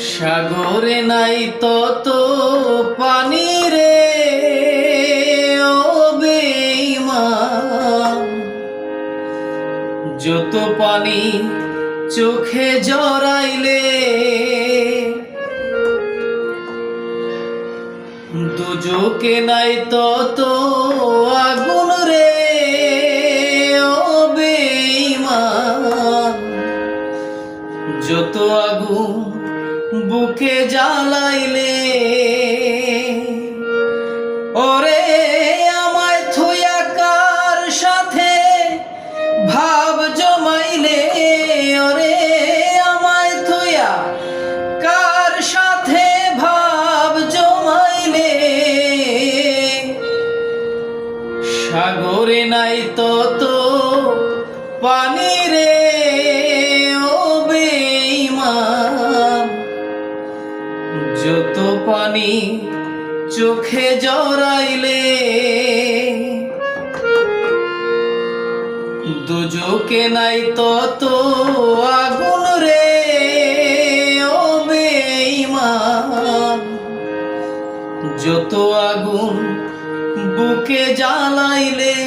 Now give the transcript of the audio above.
সাগরে নাই তত পানি রে ও বেঈমান, যত পানি চোখে জড়াইলে দুজকে নাই তত আগুন রে ও বেঈমান, যত আগুন বুকে জ্বালাইলে। ওরে আমায় থুইয়া কার সাথে ভাব জমাইলে, ওরে আমায় থুইয়া কার সাথে ভাব জমাইলে। সাগরে নাই তত পানি রে ও বেঈমান, যত পানি চোখে জড়াইলে দুজকে নাই তত আগুন রে ও বেঈমান, যত আগুন বুকে জ্বালাইলে।